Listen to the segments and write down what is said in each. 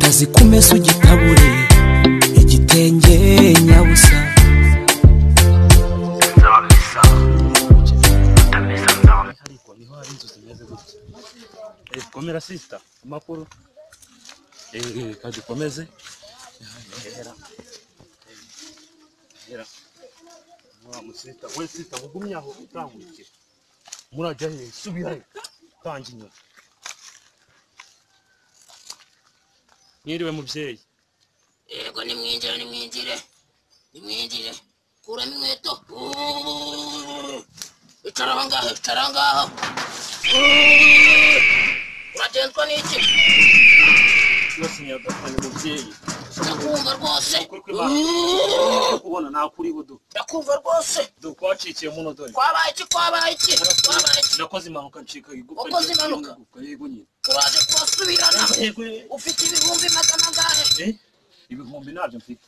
tazi kumesa ugitabure igitenge nyabusa ariko niho hari inzu zimeze gutya. Komera sister amakuru kandi komeze hera wa musita we sister mugumya aho utangurike murajya he subirayo tanginya Niriwe muvyeyi. Yego nimwinjire. Kuramo inkweto. Icara ngaho. Uratenzwa n'iki? Yose nyagafanye muvyeyi. Ndakumva rwose. Ubona nakuri budu. Ndakumva rwose. Dukwacikiye muno dore. Kwabaye iki? Nakoze impanuka ncika igupfa. Wakoze impanuka? Yego nyine. Turaje kubasubirana. Ufite ibihumbi magana angahe? Ibihumbi nabyo mfite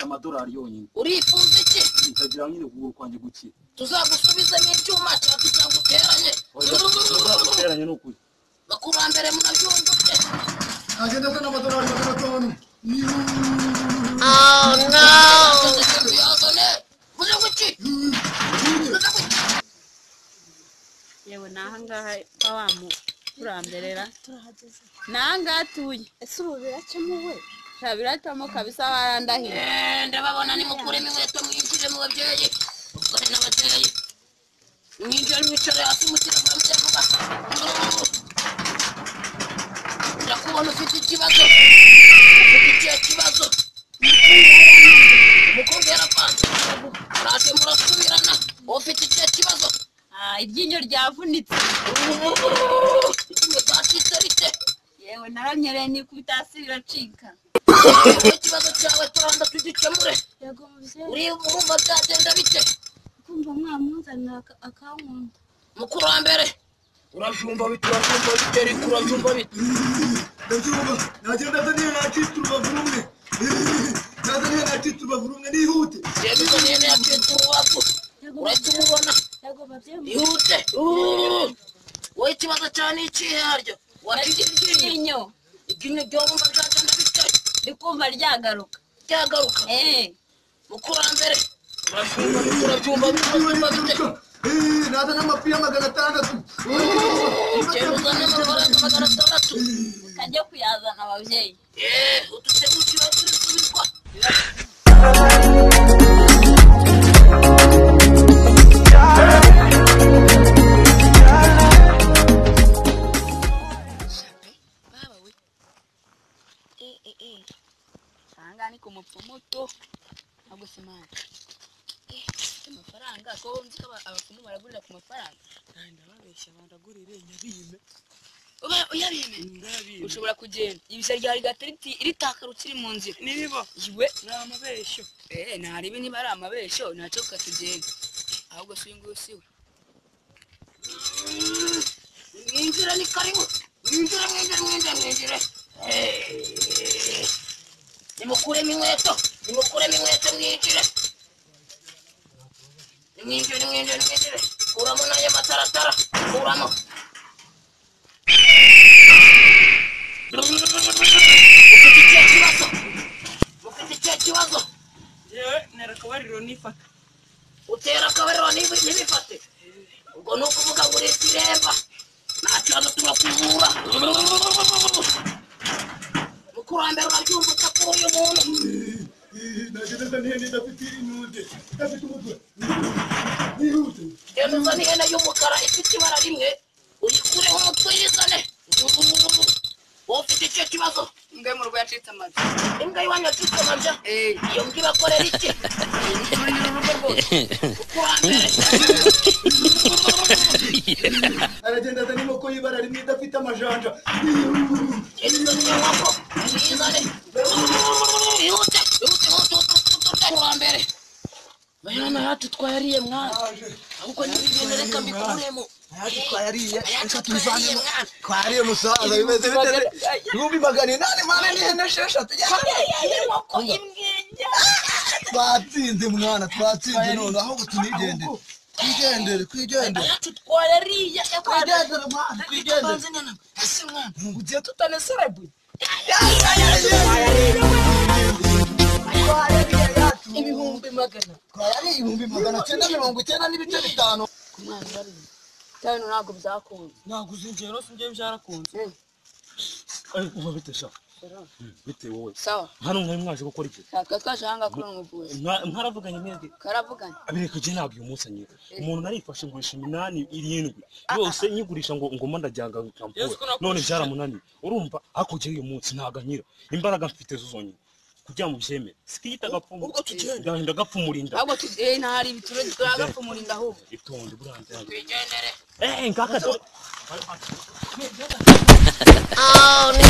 amadolari yonyine. Urifuza iki? Ntagira nyine kuguru kwanjye guki. Tuzagusubiza n'icyuma cyangwa tuzaguteranye. Tuzaguteranye n'ukuri. Bakurambere munabyumvute. Agenda kana amadolari magana 5. Oh no! Yewe nahangaha bawamu kuramberera turahageze nanga tuye ese ubu biracamo we biracamo kabisa barandahira ndababona ni mukuremo inkweto mwinjire mu babyeyi ukore n'ababyeyi mwicare hasi mukira kwa mujyavuga ndakubona ufite ikibazo umukobwa yarapanze muraje murasubirana ufite ikihe kibazo iryinyo ryavunitse iryinyo ryacitse rite yewe naranyereye nikubita hasi biracika ikibazo cyawe turanda tugikemure yego muvyeyi urumva byagenda bite kumva mwamuzanira akankunda mukurambere urajumba bite ndabyumva nagenda daniye nakitura burumwe Nadaniye nakitura burumwe nihute yego daniye nakitura wapo uretse umubona yego bavye ihute wowe ikibazo cyane iki haryo wagize iryinyo ryumva byagenda bite ndikumva ryagaruka mukurambere urajumba bite Nada n'amapiya 600 uzana amafaranga 600 ukajya kuyazana abavyeyi ututemukira turisubizwa sangani kumupfumuto agusimana amafaranga ko nzi ko abapfumu baragurira ku mafaranga ndababeshya baragurire nyabime uyabime ushobora kugenda ibisha rya rigateriti iritaka rukiri mu nzira nibiba iwe n'amabeshyo ntaribi niba ari amabeshyo ntacyo katugenda ahubwo swingusiwe mwinjira ni karibu mwinjira nimukuremo inkweto mwinjire nimwinjire kuramo n'ayo mataratara kuramo mufite ikihe kibazo yewe nera kabariro nifata utera akabariro ntibifate ubwo ni ukuvuga ngo leta iremba nta kibazo turakuvura mukurambere urabyumva utakura uyu muntu nagenda daniye ndafite inude ndafite umutwe nihute genda uzana ihene y'umukara ifite ibara rimwe uyikureho umutwe yizane wowe ufite icyo kibazo imbwa yo mu rugo yacitse amabya imbwa y'iwanyu yacitse amabya iyo mbwa ibakorera iki mukurambere aragenda daniye ko yibara rimwe idafite amajanja kurambere bayana yacu twayariye mwana ahubwo n'ibintu reka mbikuremo yacu twayariye reka tubivanemo twariye musaza bimeze bite 800 mana n'ihene 6 twatsinze mwana twatsinze none ahubwo tunigende kwigendere yacu twayariye kwigendere mwana kwigendere ase mwana ugiye tutaneserebuye ibihumbi magana twari ibihumbi 995 ku mwana bari cyane ntabwo byakunze ntabwo uzinjiye no singiye byarakunze uba bitesha bite wowe sawa hano mwari mwaje gukora iki twashanga kuri umuvuzi mwaravuganye mwebwe karavuganye abireka je ntabwo uyu munsi anyira umuntu narifashe ngurisha 8 7 yose nyigurisha ngo ngoma ndajyanga nkampuwe none byaramunani urumva hakuje uyu munsi ntago anyira imbaraga mfite zuzonye kugira mu byemere sikiyita gapfumu ubwo tugenda ndagapfumurinda ahubwo ntari bituro twagapfumurinda ahubwo itonde buranze twigendere ngaka dore oh no